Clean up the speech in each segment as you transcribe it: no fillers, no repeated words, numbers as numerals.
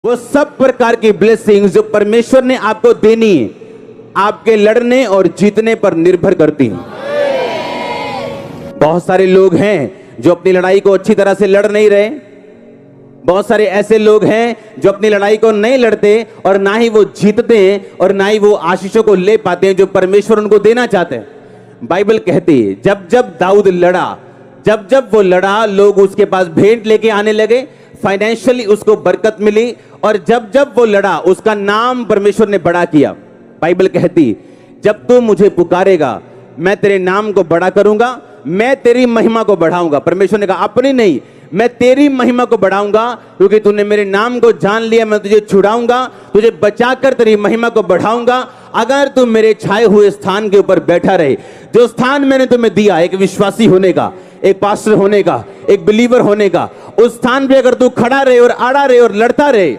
वो सब प्रकार की ब्लेसिंग्स जो परमेश्वर ने आपको देनी है, आपके लड़ने और जीतने पर निर्भर करती हैं। बहुत सारे लोग हैं जो अपनी लड़ाई को अच्छी तरह से लड़ नहीं रहे। बहुत सारे ऐसे लोग हैं जो अपनी लड़ाई को नहीं लड़ते और ना ही वो जीतते हैं और ना ही वो आशीषों को ले पाते हैं जो परमेश्वर उनको देना चाहते हैं। बाइबल कहती है जब जब दाऊद लड़ा, जब जब वो लड़ा, लोग उसके पास भेंट लेके आने लगे, फाइनेंशियली उसको बरकत मिली, और जब जब वो लड़ा उसका नाम परमेश्वर ने बड़ा किया। बाइबल कहती जब तू मुझे पुकारेगा मैं तेरे नाम को बड़ा करूंगा, मैं तेरी महिमा को बढ़ाऊंगा। परमेश्वर ने कहा अपनी नहीं, मैं तेरी महिमा को बढ़ाऊंगा, क्योंकि तूने मेरे नाम को जान लिया। मैं तुझे छुड़ाऊंगा, तुझे बचाकर तेरी महिमा को बढ़ाऊंगा अगर तू मेरे छाए हुए स्थान के ऊपर बैठा रहे। जो स्थान मैंने तुम्हें दिया, एक विश्वासी होने का, एक पास्टर होने का, एक बिलीवर होने का, उस स्थान पे अगर तू खड़ा रहे और अड़ा रहे और लड़ता रहे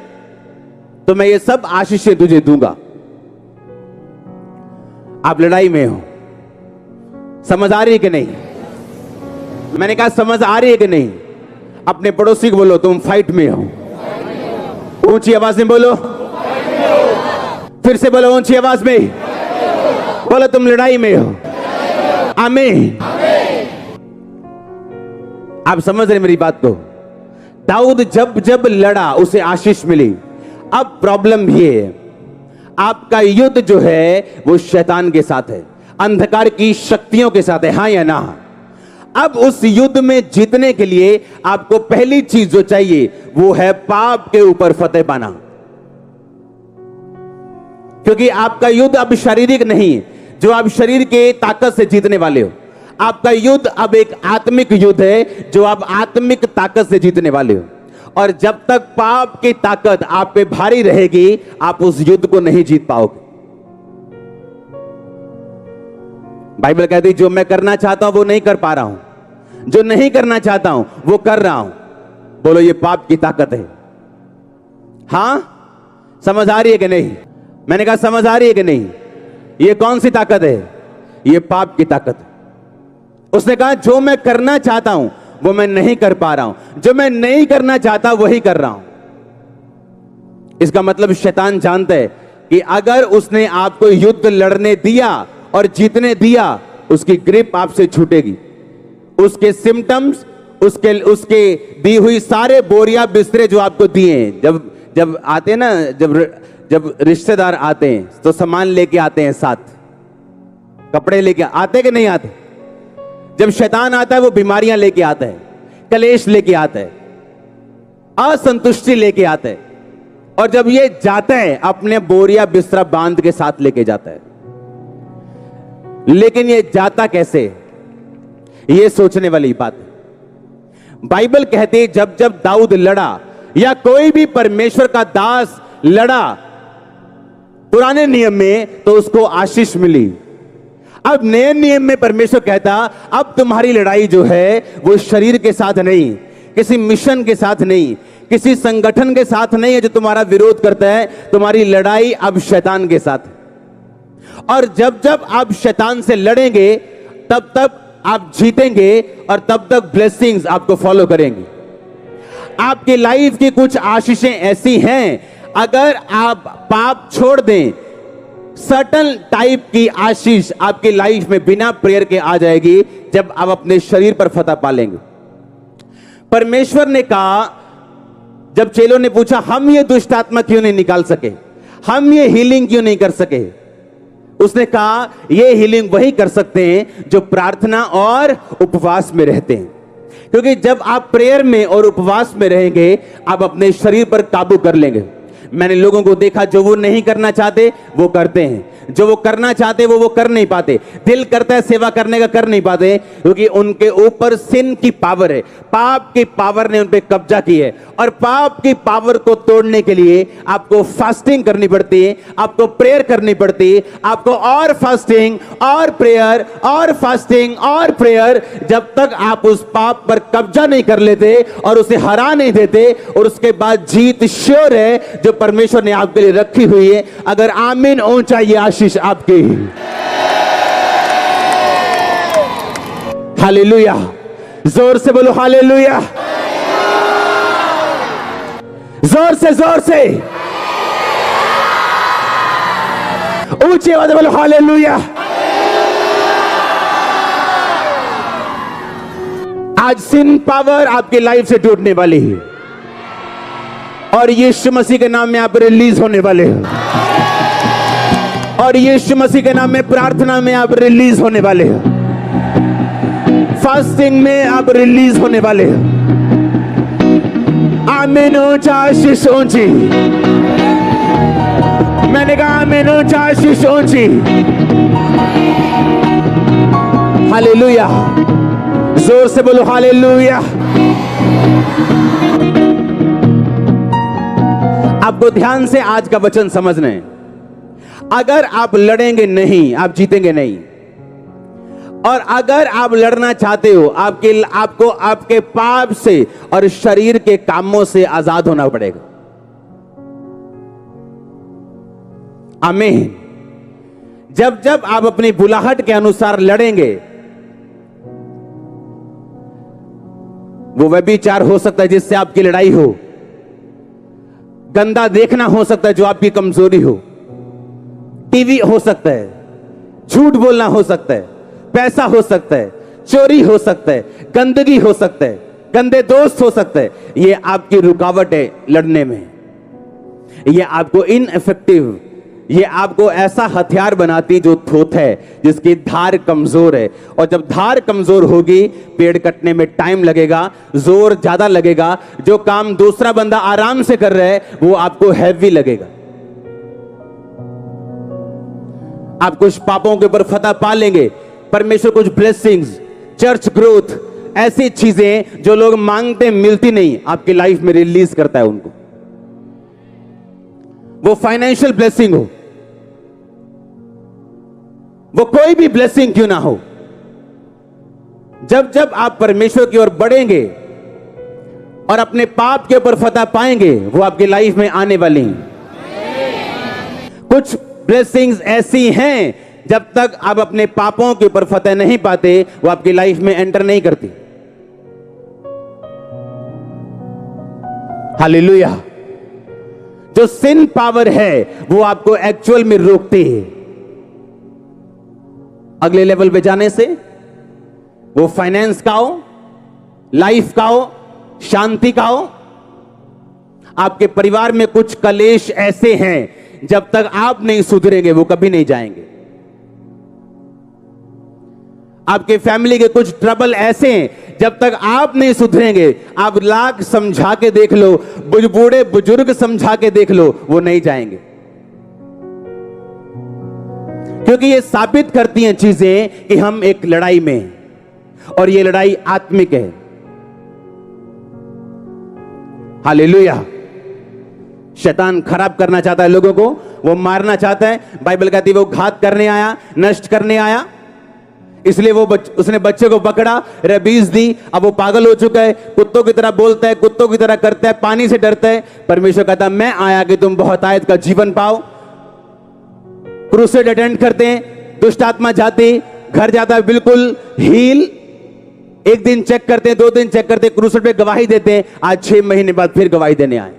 तो मैं ये सब आशीषें तुझे दूंगा। आप लड़ाई में हो, समझ आ रही है कि नहीं? मैंने कहा समझ आ रही है कि नहीं? अपने पड़ोसी को बोलो तुम फाइट में हो। ऊंची आवाज में बोलो, फिर से बोलो ऊंची आवाज में, बोलो तुम लड़ाई में हो। आमीन। आप समझ रहे मेरी बात को? दाऊद जब जब लड़ा उसे आशीष मिली। अब प्रॉब्लम ये है, आपका युद्ध जो है वो शैतान के साथ है, अंधकार की शक्तियों के साथ है, हां या ना? अब उस युद्ध में जीतने के लिए आपको पहली चीज जो चाहिए वो है पाप के ऊपर फतेह पाना। क्योंकि आपका युद्ध अब शारीरिक नहीं है जो आप शरीर के ताकत से जीतने वाले हो। आपका युद्ध अब एक आत्मिक युद्ध है जो आप आत्मिक ताकत से जीतने वाले हो। और जब तक पाप की ताकत आप पे भारी रहेगी आप उस युद्ध को नहीं जीत पाओगे। बाइबल कहती है जो मैं करना चाहता हूं वो नहीं कर पा रहा हूं, जो नहीं करना चाहता हूं वो कर रहा हूं। बोलो ये पाप की ताकत है। हां, समझ आ रही है कि नहीं? मैंने कहा समझ आ रही है कि नहीं? ये कौन सी ताकत है? ये पाप की ताकत है। उसने कहा जो मैं करना चाहता हूं वो मैं नहीं कर पा रहा हूं, जो मैं नहीं करना चाहता वही कर रहा हूं। इसका मतलब शैतान जानता है कि अगर उसने आपको युद्ध लड़ने दिया और जीतने दिया उसकी ग्रिप आपसे छूटेगी। उसके सिम्टम्स, उसके दी हुई सारे बोरिया बिस्तरे जो आपको दिए हैं, जब आते हैं ना, जब रिश्तेदार आते हैं तो सामान लेके आते हैं, साथ कपड़े लेके आते कि नहीं आते? जब शैतान आता है वो बीमारियां लेके आता है, कलेश लेके आता है, असंतुष्टि लेके आता है, और जब ये जाता है अपने बोरिया बिस्तरा बांध के साथ लेके जाता है। लेकिन ये जाता कैसे, ये सोचने वाली बात है। बाइबल कहती है जब जब दाऊद लड़ा या कोई भी परमेश्वर का दास लड़ा पुराने नियम में तो उसको आशीष मिली। अब नए नियम में परमेश्वर कहता अब तुम्हारी लड़ाई जो है वो शरीर के साथ नहीं, किसी मिशन के साथ नहीं, किसी संगठन के साथ नहीं है जो तुम्हारा विरोध करता है। तुम्हारी लड़ाई अब शैतान के साथ है। और जब जब आप शैतान से लड़ेंगे तब तब आप जीतेंगे और तब तक ब्लेसिंग्स आपको फॉलो करेंगी। आपकी लाइफ की कुछ आशीषें ऐसी हैं, अगर आप पाप छोड़ दें सर्टन टाइप की आशीष आपकी लाइफ में बिना प्रेयर के आ जाएगी जब आप अपने शरीर पर फतह पालेंगे। परमेश्वर ने कहा, जब चेलों ने पूछा हम ये दुष्ट आत्मा क्यों नहीं निकाल सके, हम ये हीलिंग क्यों नहीं कर सके, उसने कहा ये हीलिंग वही कर सकते हैं जो प्रार्थना और उपवास में रहते हैं। क्योंकि जब आप प्रेयर में और उपवास में रहेंगे आप अपने शरीर पर काबू कर लेंगे। मैंने लोगों को देखा जो वो नहीं करना चाहते वो करते हैं, जो वो करना चाहते वो कर नहीं पाते। दिल करता है सेवा करने का, कर नहीं पाते, क्योंकि उनके ऊपर सिन की पावर है, पाप की पावर ने उन पे कब्जा की है। और पाप की पावर को तोड़ने के लिए आपको फास्टिंग करनी पड़ती है, आपको प्रेयर करनी पड़ती है, आपको और फास्टिंग और प्रेयर और फास्टिंग और प्रेयर, जब तक आप उस पाप पर कब्जा नहीं कर लेते और उसे हरा नहीं देते, और उसके बाद जीत श्योर है जो परमेश्वर ने आपके लिए रखी हुई है। अगर आमीन ऊंचा ये आशीष आपकी। हालेलुया, जोर से बोलो हालेलुया, जोर से ऊंची आवाज में बोलो हालेलुया। आज सिन पावर आपकी लाइफ से टूटने वाली है और यीशु मसीह के नाम में आप रिलीज होने वाले हो, और यीशु मसीह के नाम में प्रार्थना में आप रिलीज होने वाले हो, फास्टिंग में आप रिलीज होने वाले हो। आमीन। ऊंचा आशीष ऊंची, मैंने कहा आमीन। ऊंचा आशीष ऊंची। हालेलुया। जोर से बोलो हालेलुया। आपको ध्यान से आज का वचन समझना है। अगर आप लड़ेंगे नहीं, आप जीतेंगे नहीं। और अगर आप लड़ना चाहते हो, आपको आपके पाप से और शरीर के कामों से आजाद होना पड़ेगा। आमीन। जब जब आप अपनी बुलाहट के अनुसार लड़ेंगे, वो व्यभिचार हो सकता है जिससे आपकी लड़ाई हो, गंदा देखना हो सकता है जो आपकी कमजोरी हो, टीवी हो सकता है, झूठ बोलना हो सकता है, पैसा हो सकता है, चोरी हो सकता है, गंदगी हो सकता है, गंदे दोस्त हो सकते हैं। ये आपकी रुकावट है लड़ने में। ये आपको इनइफेक्टिव, ये आपको ऐसा हथियार बनाती जो थोथ है, जिसकी धार कमजोर है। और जब धार कमजोर होगी, पेड़ कटने में टाइम लगेगा, जोर ज्यादा लगेगा। जो काम दूसरा बंदा आराम से कर रहा है वो आपको हैवी लगेगा। आप कुछ पापों के ऊपर फतह पा लेंगे, परमेश्वर कुछ ब्लेसिंग्स, चर्च ग्रोथ, ऐसी चीजें जो लोग मांगते मिलती नहीं, आपकी लाइफ में रिलीज करता है उनको। वो फाइनेंशियल ब्लेसिंग हो, वो कोई भी ब्लेसिंग क्यों ना हो, जब जब आप परमेश्वर की ओर बढ़ेंगे और अपने पाप के ऊपर फतह पाएंगे, वो आपकी लाइफ में आने वाली हैं। कुछ ब्लेसिंग्स ऐसी हैं, जब तक आप अपने पापों के ऊपर फतह नहीं पाते, वो आपकी लाइफ में एंटर नहीं करती। हालेलुया। जो सिन पावर है वो आपको एक्चुअल में रोकती है अगले लेवल पे जाने से। वो फाइनेंस का हो, लाइफ का हो, शांति का हो। आपके परिवार में कुछ कलेश ऐसे हैं, जब तक आप नहीं सुधरेंगे वो कभी नहीं जाएंगे। आपके फैमिली के कुछ ट्रबल ऐसे हैं, जब तक आप नहीं सुधरेंगे, आप लाख समझा के देख लो, बूढ़े बुजुर्ग समझा के देख लो, वो नहीं जाएंगे। क्योंकि ये साबित करती हैं चीजें कि हम एक लड़ाई में हैं, और ये लड़ाई आत्मिक है। हालेलुया। शैतान खराब करना चाहता है लोगों को, वो मारना चाहता है। बाइबल कहती है वो घात करने आया, नष्ट करने आया, इसलिए उसने बच्चे को पकड़ा, रबीज दी। अब वो पागल हो चुका है, कुत्तों की तरह बोलता है, कुत्तों की तरह करता है, पानी से डरता है। परमेश्वर कहता है मैं आया कि तुम बहुतायत का जीवन पाओ। क्रूसेड अटेंड करते हैं, दुष्ट आत्मा जाती, घर जाता है बिल्कुल हील। एक दिन चेक करते हैं, 2 दिन चेक करते हैं, क्रूसेड पे गवाही देते हैं। आज 6 महीने बाद फिर गवाही देने आए।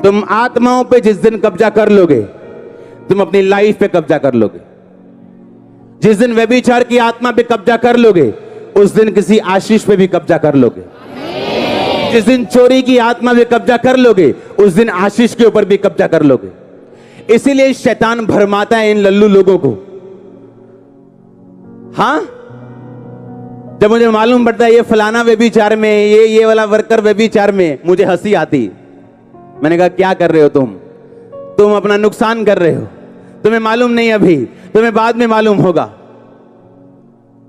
तुम आत्माओं पे जिस दिन कब्जा कर लोगे, तुम अपनी लाइफ पे कब्जा कर लोगे। जिस दिन व्यभिचार की आत्मा पे कब्जा कर लोगे, उस दिन किसी आशीष पे भी कब्जा कर लोगे। जिस दिन चोरी की आत्मा पे कब्जा कर लोगे, उस दिन आशीष के ऊपर भी कब्जा कर लोगे। इसीलिए शैतान भरमाता है इन लल्लू लोगों को। हां, जब मुझे मालूम पड़ता है ये फलाना व्यभिचार में, ये वाला वर्कर व्यभिचार में, मुझे हंसी आती। मैंने कहा क्या कर रहे हो तुम अपना नुकसान कर रहे हो। तुम्हें मालूम नहीं, अभी तुम्हें बाद में मालूम होगा।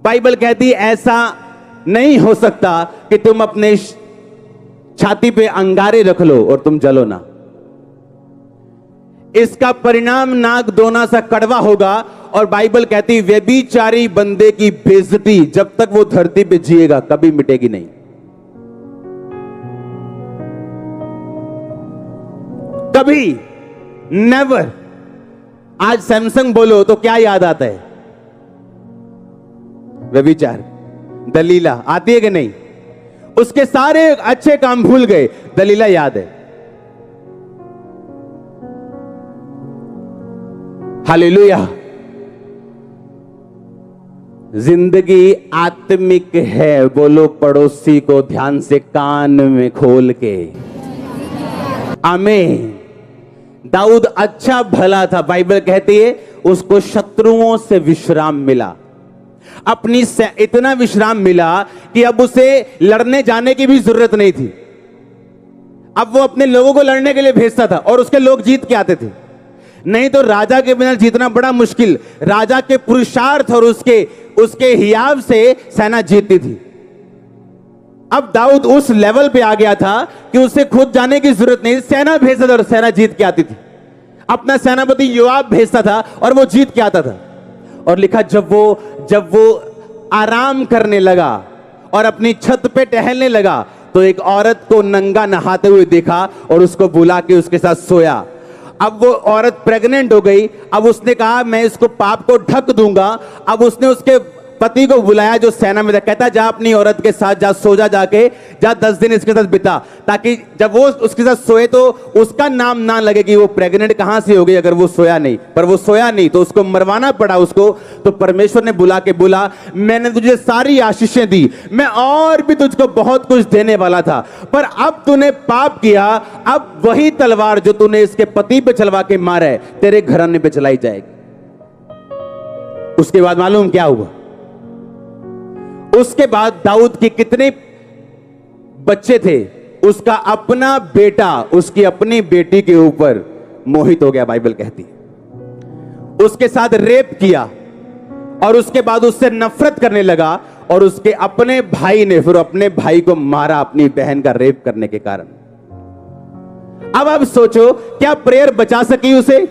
बाइबल कहती है ऐसा नहीं हो सकता कि तुम अपने छाती पे अंगारे रख लो और तुम जलो ना। इसका परिणाम नाक दोना सा कड़वा होगा। और बाइबल कहती व्यभिचारी बंदे की बेइज्जती जब तक वो धरती पे जिएगा कभी मिटेगी नहीं। कभी नेवर। आज सैमसंग बोलो तो क्या याद आता है? व्यभिचार, दलीला आती है कि नहीं? उसके सारे अच्छे काम भूल गए, दलीला याद है। हालेलुया। जिंदगी आत्मिक है, बोलो पड़ोसी को ध्यान से कान में खोल के आमीन। दाऊद अच्छा भला था, बाइबल कहती है उसको शत्रुओं से विश्राम मिला, अपनी से इतना विश्राम मिला कि अब उसे लड़ने जाने की भी जरूरत नहीं थी। अब वो अपने लोगों को लड़ने के लिए भेजता था और उसके लोग जीत के आते थे। नहीं तो राजा के बिना जीतना बड़ा मुश्किल, राजा के पुरुषार्थ और उसके हियाव से सेना जीतती थी। अब दाऊद उस लेवल पे आ गया था कि उसे खुद जाने की जरूरत नहीं, सेना भेजता था और सेना जीत के आती थी। अपना सेनापति योआब भेजता था और वो जीत के आता था। और लिखा जब वो आराम करने लगा और अपनी छत पे टहलने लगा तो एक औरत को नंगा नहाते हुए देखा और उसको बुला के उसके साथ सोया। अब वो औरत प्रेग्नेंट हो गई। अब उसने कहा मैं इसको पाप को ढक दूंगा। अब उसने उसके पति को बुलाया जो सेना में था, कहता जा अपनी औरत के साथ जा, सो जा, जाके जा 10 दिन इसके साथ बिता, ताकि जब वो उसके साथ सोए तो उसका नाम ना लगे कि वो प्रेग्नेंट कहां से हो गई अगर वो सोया नहीं। पर वो सोया नहीं तो उसको मरवाना पड़ा उसको। तो परमेश्वर ने बुला के बोला मैंने तुझे सारी आशीषें दी, मैं और भी तुझको बहुत कुछ देने वाला था, पर अब तूने पाप किया। अब वही तलवार जो तूने इसके पति पे चलवा के मारा है तेरे घराने पे चलाई जाएगी। उसके बाद मालूम क्या हुआ? उसके बाद दाऊद के कितने बच्चे थे, उसका अपना बेटा उसकी अपनी बेटी के ऊपर मोहित हो गया, बाइबल कहती है। उसके साथ रेप किया और उसके बाद उससे नफरत करने लगा और उसके अपने भाई ने फिर अपने भाई को मारा अपनी बहन का रेप करने के कारण। अब आप सोचो क्या प्रेयर बचा सकी उसे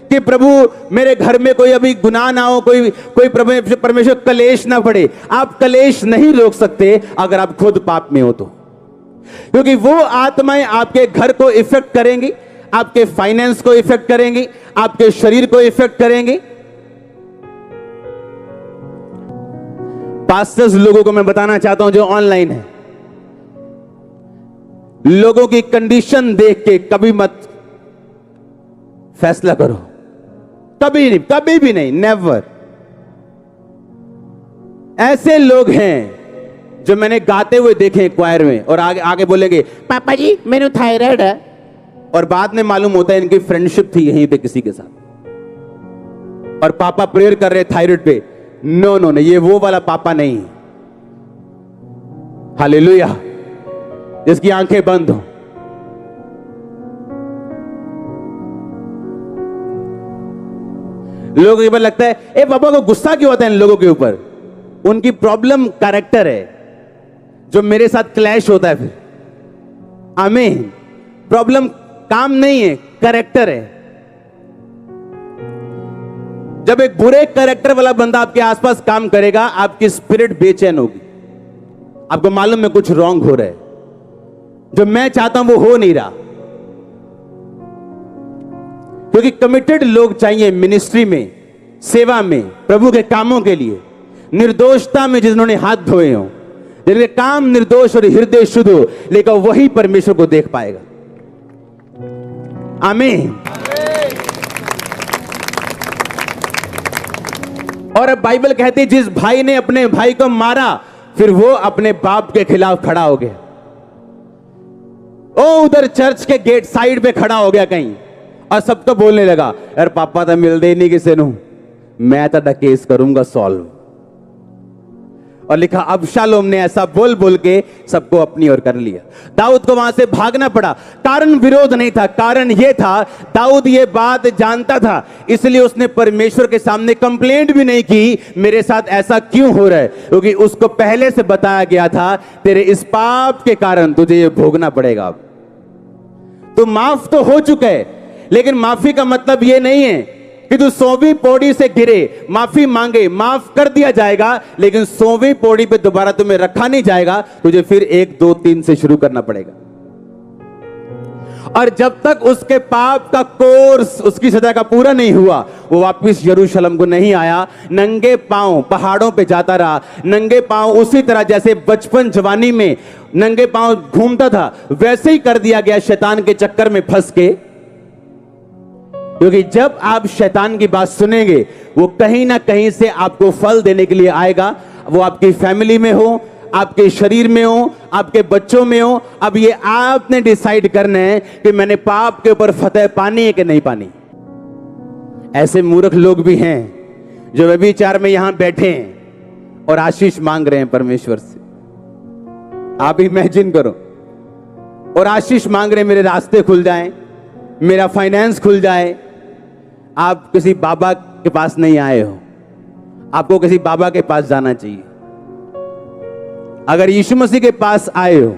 कि प्रभु मेरे घर में कोई अभी गुनाह ना हो, कोई परमेश्वर कलेश ना पड़े। आप कलेश नहीं रोक सकते अगर आप खुद पाप में हो तो, क्योंकि वो आत्माएं आपके घर को इफेक्ट करेंगी, आपके फाइनेंस को इफेक्ट करेंगी, आपके शरीर को इफेक्ट करेंगी। पास्टर्स लोगों को मैं बताना चाहता हूं जो ऑनलाइन है, लोगों की कंडीशन देख के कभी मत फैसला करो, कभी नहीं, कभी भी नहीं, नेवर। ऐसे लोग हैं जो मैंने गाते हुए देखे क्वायर में और आगे आगे बोलेंगे पापा जी मेनू थायराइड है, और बाद में मालूम होता है इनकी फ्रेंडशिप थी यहीं पे किसी के साथ और पापा प्रेयर कर रहे थायराइड पे। नो नो, ये वो वाला पापा नहीं। हालेलुया। जिसकी आंखें बंद हो। लोगों को लगता है ए पापा को गुस्सा क्यों आता है इन लोगों के ऊपर? उनकी प्रॉब्लम कैरेक्टर है जो मेरे साथ क्लैश होता है फिर। आमीन। प्रॉब्लम काम नहीं है, कैरेक्टर है। जब एक बुरे कैरेक्टर वाला बंदा आपके आसपास काम करेगा आपकी स्पिरिट बेचैन होगी, आपको मालूम है कुछ रॉन्ग हो रहा है, जो मैं चाहता हूं वो हो नहीं रहा। क्योंकि कमिटेड लोग चाहिए मिनिस्ट्री में, सेवा में, प्रभु के कामों के लिए, निर्दोषता में जिन्होंने हाथ धोए हो, जिनके काम निर्दोष और हृदय शुद्ध हो, लेकिन वही परमेश्वर को देख पाएगा। आमीन। और अब बाइबल कहती है जिस भाई ने अपने भाई को मारा फिर वो अपने बाप के खिलाफ खड़ा हो गया। ओ उधर चर्च के गेट साइड पे खड़ा हो गया कहीं और सबको बोलने लगा यार पापा तो मिलते ही नहीं किसी को, मैं तो केस करूंगा सॉल्व। और लिखा अबशालोम ने ऐसा बोल बोल के सबको अपनी ओर कर लिया। दाऊद को वहां से भागना पड़ा। कारण विरोध नहीं था, कारण यह था दाऊद ये बात जानता था, इसलिए उसने परमेश्वर के सामने कंप्लेंट भी नहीं की मेरे साथ ऐसा क्यों हो रहा है, क्योंकि उसको पहले से बताया गया था तेरे इस पाप के कारण तुझे ये भोगना पड़ेगा। तो माफ तो हो चुका है, लेकिन माफी का मतलब यह नहीं है कि तू 100वीं पौड़ी से गिरे, माफी मांगे, माफ कर दिया जाएगा, लेकिन 100वीं पौड़ी पे दोबारा तुम्हें रखा नहीं जाएगा, तुझे फिर 1 2 3 से शुरू करना पड़ेगा। और जब तक उसके पाप का कोर्स, उसकी सजा का पूरा नहीं हुआ, वो वापस यरूशलेम को नहीं आया। नंगे पांव पहाड़ों पे जाता रहा, नंगे पांव उसी तरह जैसे बचपन जवानी में नंगे पांव घूमता था, वैसे ही कर दिया गया शैतान के चक्कर में फंस के। क्योंकि जब आप शैतान की बात सुनेंगे, वो कहीं ना कहीं से आपको फल देने के लिए आएगा। वो आपकी फैमिली में हो, आपके शरीर में हो, आपके बच्चों में हो। अब ये आपने डिसाइड करना है कि मैंने पाप के ऊपर फतह पानी है कि नहीं पानी। ऐसे मूर्ख लोग भी हैं जो व्यभिचार में यहां बैठे हैं और आशीष मांग रहे हैं परमेश्वर से। आप इमेजिन करो, और आशीष मांग रहे हैं मेरे रास्ते खुल जाएं, मेरा फाइनेंस खुल जाए। आप किसी बाबा के पास नहीं आए हो, आपको किसी बाबा के पास जाना चाहिए। अगर यीशु मसीह के पास आए हो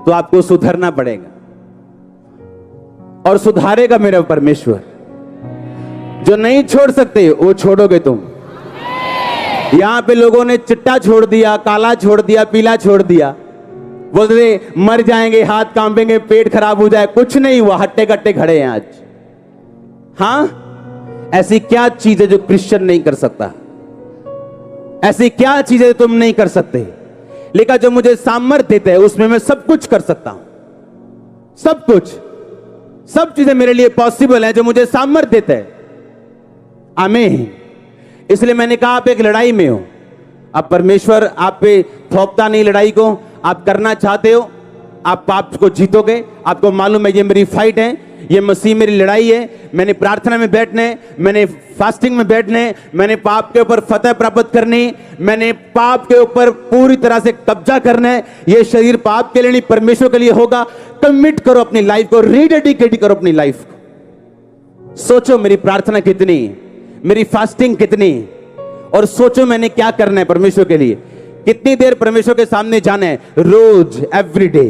तो आपको सुधरना पड़ेगा, और सुधारेगा मेरा परमेश्वर। जो नहीं छोड़ सकते वो छोड़ोगे तुम। यहां पे लोगों ने चिट्टा छोड़ दिया, काला छोड़ दिया, पीला छोड़ दिया, बोलते मर जाएंगे, हाथ कांपेंगे, पेट खराब हो जाए। कुछ नहीं हुआ, हट्टे कट्टे खड़े हैं आज। हां, ऐसी क्या चीज है जो क्रिश्चियन नहीं कर सकता? ऐसी क्या चीज है तुम नहीं कर सकते? लेकिन जो मुझे सामर्थ्य देता है उसमें मैं सब कुछ कर सकता हूं। सब कुछ, सब चीजें मेरे लिए पॉसिबल है जो मुझे सामर्थ्य देता है। आमीन। इसलिए मैंने कहा आप एक लड़ाई में हो। अब परमेश्वर आप पे थोपता नहीं लड़ाई को, आप करना चाहते हो, आप पाप को जीतोगे। आपको मालूम है ये मेरी फाइट है, ये मसीह मेरी लड़ाई है। मैंने प्रार्थना में बैठना है, मैंने फास्टिंग में बैठना है, मैंने पाप के ऊपर फतह प्राप्त करनी, मैंने पाप के ऊपर पूरी तरह से कब्जा करना है। ये शरीर पाप के लिए नहीं, परमेश्वर के लिए होगा। कमिट करो अपनी लाइफ को, रीडेडिकेट करो अपनी लाइफ को। सोचो मेरी प्रार्थना कितनी, मेरी फास्टिंग कितनी, और सोचो मैंने क्या करना है परमेश्वर के लिए। कितनी देर परमेश्वर के सामने जाना है, रोज, एवरी डे।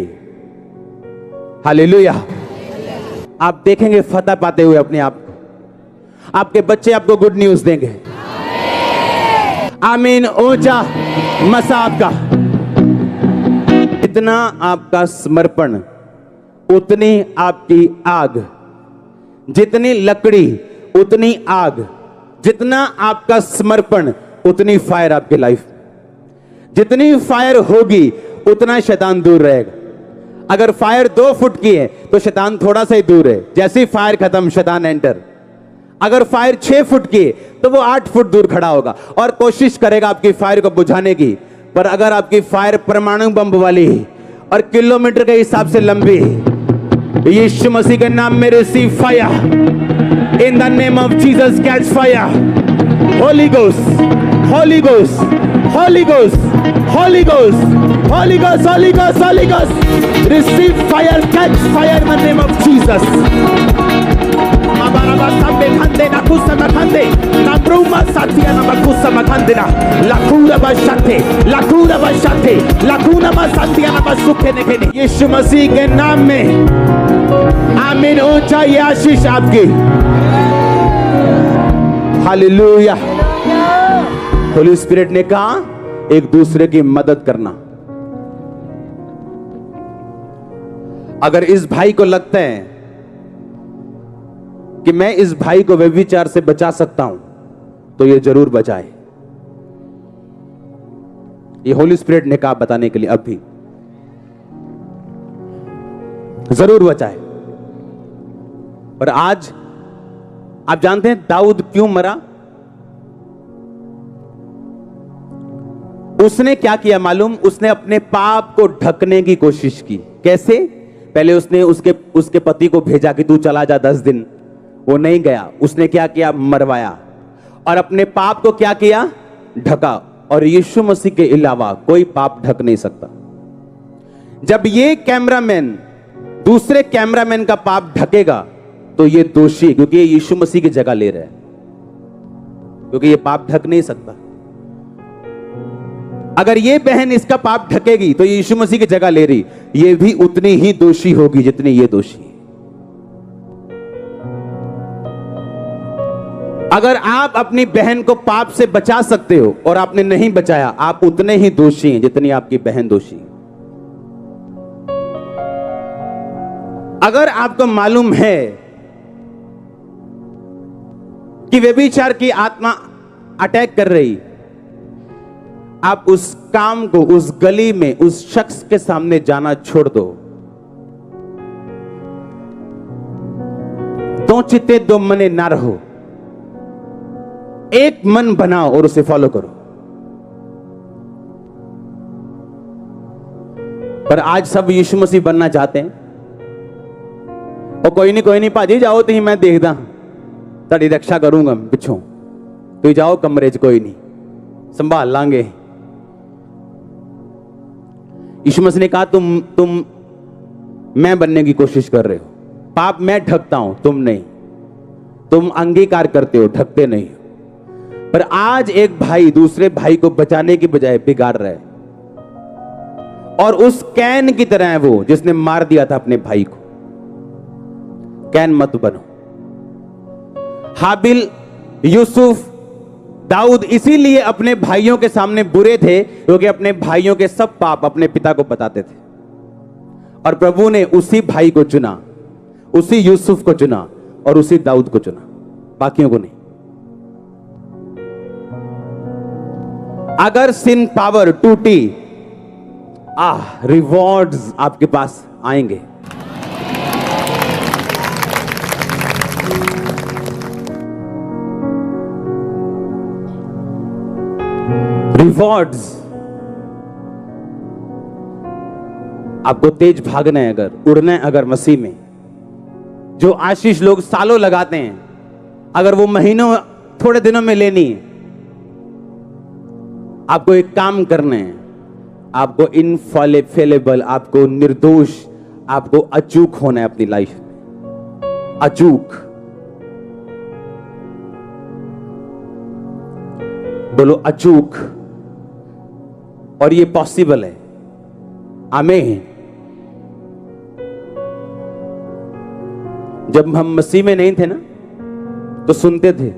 हालेलुया। आप देखेंगे फतह पाते हुए अपने आप को। आपके बच्चे आपको गुड न्यूज देंगे। आमीन। ऊंचा मसा आपका, इतना आपका समर्पण उतनी आपकी आग, जितनी लकड़ी उतनी आग, जितना आपका समर्पण उतनी फायर आपकी लाइफ। जितनी फायर होगी उतना शैतान दूर रहेगा। अगर फायर 2 फुट की है तो शैतान थोड़ा सा ही दूर है, जैसे ही फायर खत्म शैतान एंटर। अगर फायर 6 फुट की है तो वो 8 फुट दूर खड़ा होगा और कोशिश करेगा आपकी फायर को बुझाने की। पर अगर आपकी फायर परमाणु बम वाली है और किलोमीटर के हिसाब से लंबी है, यीशु मसीह के नाम में receive fire in the name of Jesus. Catch fire, Holi ghost, Holi ghost, Holi ghost, Holi ghost, Holi ghost, Holi ghost, Holi ghost, receive fire, catch fire in the name of Jesus. Mabaraba sambe kande na kusa makande na bruma satia na makusa makande na lakura bashate, lakura bashate, lakuna masatia na masuke nekeni। यीशु मसीह के नाम में आमीन। ऊंचा ये आशीष आपकी। Hallelujah. Holi spirit ने कहा एक दूसरे की मदद करना। अगर इस भाई को लगता है कि मैं इस भाई को व्यभिचार से बचा सकता हूं तो ये जरूर बचाए। ये होली स्पिरिट ने कहा बताने के लिए अब भी जरूर बचाए। और आज आप जानते हैं दाऊद क्यों मरा? उसने क्या किया मालूम? उसने अपने पाप को ढकने की कोशिश की। कैसे? पहले उसने उसके पति को भेजा कि तू चला जा 10 दिन। वो नहीं गया। उसने क्या किया? मरवाया। और अपने पाप को क्या किया? ढका। और यीशु मसीह के अलावा कोई पाप ढक नहीं सकता। जब ये कैमरामैन दूसरे कैमरामैन का पाप ढकेगा तो ये दोषी, क्योंकि ये यीशु मसीह की जगह ले रहा है, क्योंकि ये पाप ढक नहीं सकता। अगर ये बहन इसका पाप ढकेगी तो यीशु मसीह की जगह ले रही, ये भी उतनी ही दोषी होगी जितनी ये दोषी। अगर आप अपनी बहन को पाप से बचा सकते हो और आपने नहीं बचाया, आप उतने ही दोषी हैं जितनी आपकी बहन दोषी। अगर आपको मालूम है कि व्यभिचार की आत्मा अटैक कर रही, आप उस काम को, उस गली में उस शख्स के सामने जाना छोड़ दो। दो चित्ते दो मने ना रहो, एक मन बनाओ और उसे फॉलो करो। पर आज सब यीशु मसीह बनना चाहते हैं। और कोई नहीं भाजी जाओ तुम, मैं देखदा ताड़ी रक्षा करूंगा पिछों, तुम जाओ कमरे च, कोई नहीं संभाल लांगे। यीशु मसीह ने कहा तुम मैं बनने की कोशिश कर रहे हो। पाप मैं ढकता हूं, तुम नहीं। तुम अंगीकार करते हो, ढकते नहीं हो। पर आज एक भाई दूसरे भाई को बचाने की बजाय बिगाड़ रहा है, और उस कैन की तरह है वो जिसने मार दिया था अपने भाई को। कैन मत बनो। हाबिल, यूसुफ, दाऊद इसीलिए अपने भाइयों के सामने बुरे थे क्योंकि अपने भाइयों के सब पाप अपने पिता को बताते थे। और प्रभु ने उसी भाई को चुना, उसी यूसुफ को चुना और उसी दाऊद को चुना, बाकियों को नहीं। अगर सिन पावर टूटी, रिवॉर्ड्स आपके पास आएंगे। रिवॉर्ड्स। आपको तेज भागना है, अगर उड़ना है, अगर मसीह में, जो आशीष लोग सालों लगाते हैं, अगर वो महीनों थोड़े दिनों में लेनी है, आपको एक काम करना है। आपको इनफॉलेबल, आपको निर्दोष, आपको अचूक होना है अपनी लाइफ में। अचूक बोलो, अचूक। और ये पॉसिबल है। आमीन। जब हम मसीह में नहीं थे ना, तो सुनते थे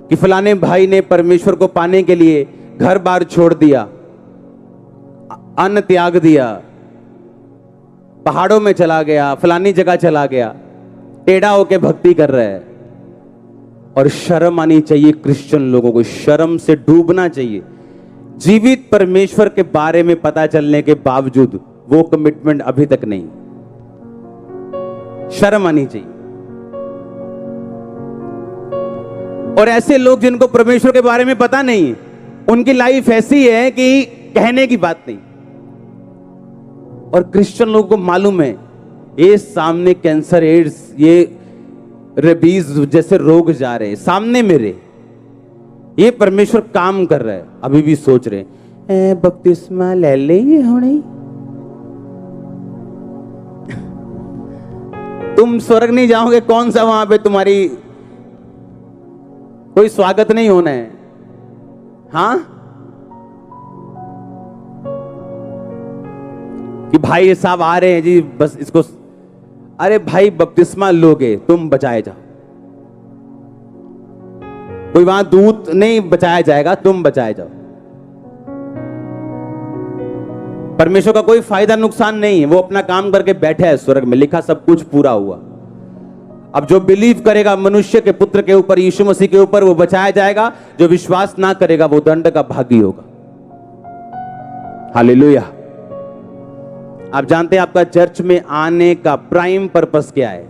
कि फलाने भाई ने परमेश्वर को पाने के लिए घर बार छोड़ दिया, अन्न त्याग दिया, पहाड़ों में चला गया, फलानी जगह चला गया, टेढ़ा होके भक्ति कर रहा है। और शर्म आनी चाहिए क्रिश्चियन लोगों को, शर्म से डूबना चाहिए। जीवित परमेश्वर के बारे में पता चलने के बावजूद वो कमिटमेंट अभी तक नहीं। शर्म आनी चाहिए। और ऐसे लोग जिनको परमेश्वर के बारे में पता नहीं, उनकी लाइफ ऐसी है कि कहने की बात नहीं। और क्रिश्चियन लोगों को मालूम है ये सामने कैंसर, एड्स, ये रेबीज जैसे रोग जा रहे हैं सामने मेरे, ये परमेश्वर काम कर रहा है। अभी भी सोच रहे बपतिस्मा ले ले होने, तुम स्वर्ग नहीं जाओगे, कौन सा वहां पे तुम्हारी कोई स्वागत नहीं होना है। हाँ, कि भाई साहब आ रहे हैं जी, बस इसको, अरे भाई बपतिस्मा लोगे तुम बचाए जाओ। कोई वहां दूत नहीं बचाया जाएगा, तुम बचाए जाओ। परमेश्वर का कोई फायदा नुकसान नहीं है, वो अपना काम करके बैठे है स्वर्ग में, लिखा सब कुछ पूरा हुआ। अब जो बिलीव करेगा मनुष्य के पुत्र के ऊपर, यीशु मसीह के ऊपर, वो बचाया जाएगा। जो विश्वास ना करेगा वो दंड का भागी होगा। हालेलुया। आप जानते हैं आपका चर्च में आने का प्राइम पर्पस क्या है?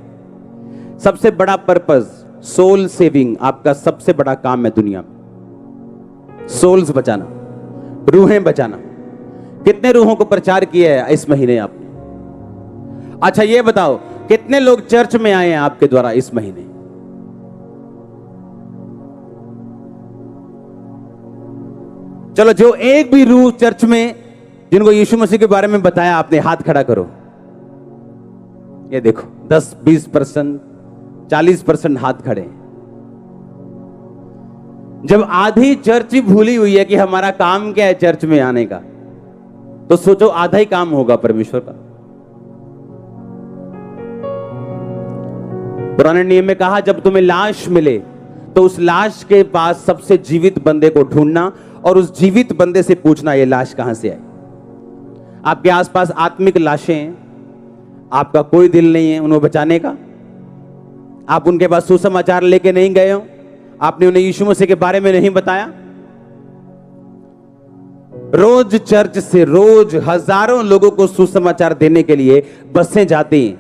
सबसे बड़ा पर्पस सोल सेविंग। आपका सबसे बड़ा काम है दुनिया में, सोल्स बचाना, रूहें बचाना। कितने रूहों को प्रचार किया है इस महीने आपने? अच्छा ये बताओ, कितने लोग चर्च में आए हैं आपके द्वारा इस महीने? चलो, जो एक भी रूह चर्च में जिनको यीशु मसीह के बारे में बताया आपने, हाथ खड़ा करो। ये देखो 10-20%, 40% हाथ खड़े। जब आधी चर्च ही भूली हुई है कि हमारा काम क्या है चर्च में आने का, तो सोचो आधा ही काम होगा परमेश्वर का। पुराने नियम में कहा, जब तुम्हें लाश मिले तो उस लाश के पास सबसे जीवित बंदे को ढूंढना और उस जीवित बंदे से पूछना ये लाश कहां से आई। आपके आसपास आत्मिक लाशें हैं, आपका कोई दिल नहीं है उन्हें बचाने का? आप उनके पास सुसमाचार लेके नहीं गए हो? आपने उन्हें यीशु मसीह के बारे में नहीं बताया? रोज चर्च से रोज हजारों लोगों को सुसमाचार देने के लिए बसें जाती हैं,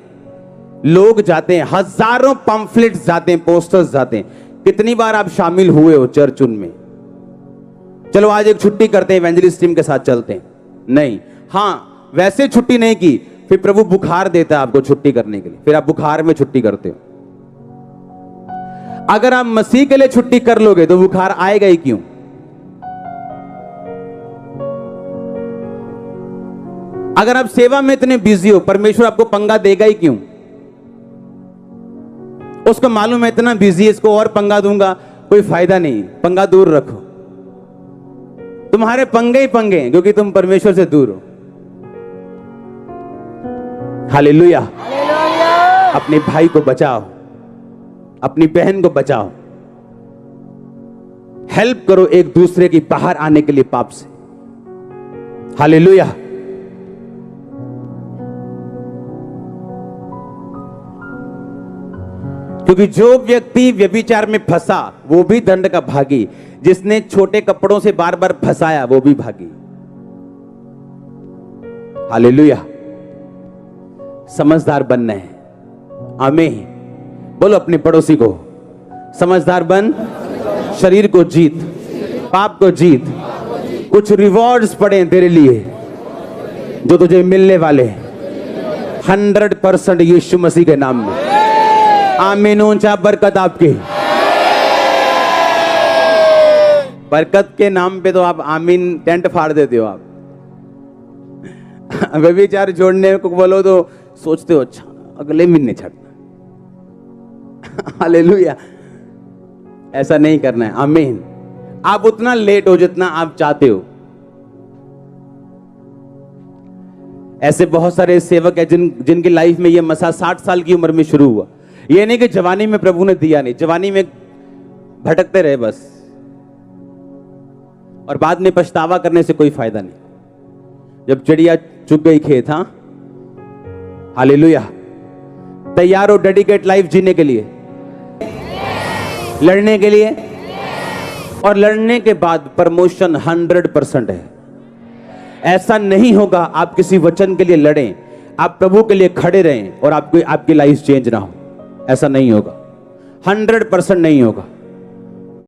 लोग जाते हैं, हजारों पंफलेट्स जाते हैं, पोस्टर्स जाते हैं। कितनी बार आप शामिल हुए हो चर्च उनमें? चलो आज एक छुट्टी करते हैं, इवेंजलिस्ट टीम के साथ चलते हैं। नहीं, हाँ वैसे छुट्टी नहीं की, फिर प्रभु बुखार देता है आपको छुट्टी करने के लिए, फिर आप बुखार में छुट्टी करते हो। अगर आप मसीह के लिए छुट्टी कर लोगे तो बुखार आएगा ही क्यों? अगर आप सेवा में इतने बिजी हो, परमेश्वर आपको पंगा देगा ही क्यों? उसको मालूम है इतना बिजी है, इसको और पंगा दूंगा कोई फायदा नहीं, पंगा दूर रखो। तुम्हारे पंगे ही पंगे हैं क्योंकि तुम परमेश्वर से दूर हो। हालेलुया। अपने भाई को बचाओ, अपनी बहन को बचाओ, हेल्प करो एक दूसरे की बाहर आने के लिए पाप से। हालेलुया। क्योंकि जो व्यक्ति व्यभिचार में फंसा वो भी दंड का भागी, जिसने छोटे कपड़ों से बार बार फंसाया वो भी भागी। हालेलुया। समझदार बनना है। आमीन। बोलो अपने पड़ोसी को, समझदार बन, शरीर को जीत, पाप को जीत। कुछ रिवॉर्ड्स पड़े तेरे लिए जो तुझे मिलने वाले 100% यीशु मसीह के नाम में। आमीन। ऊंचा बरकत आपकी। बरकत के नाम पे तो आप आमीन टेंट फाड़ देते हो। आप व्यभिचार जोड़ने को बोलो तो सोचते हो अच्छा अगले महीने छड़ना। हालेलुया। ऐसा नहीं करना है। आमीन। आप उतना लेट हो जितना आप चाहते हो। ऐसे बहुत सारे सेवक है जिनकी लाइफ में ये मसा 60 साल की उम्र में शुरू हुआ। ये नहीं कि जवानी में प्रभु ने दिया नहीं, जवानी में भटकते रहे बस, और बाद में पछतावा करने से कोई फायदा नहीं। जब चिड़िया चुग गई खेत, हाँ हालेलुया। तैयार हो डेडिकेट लाइफ जीने के लिए, लड़ने के लिए, और लड़ने के बाद प्रमोशन 100% है। ऐसा नहीं होगा आप किसी वचन के लिए लड़ें, आप प्रभु के लिए खड़े रहें और आपकी लाइफ चेंज ना हो। ऐसा नहीं होगा, 100% नहीं होगा।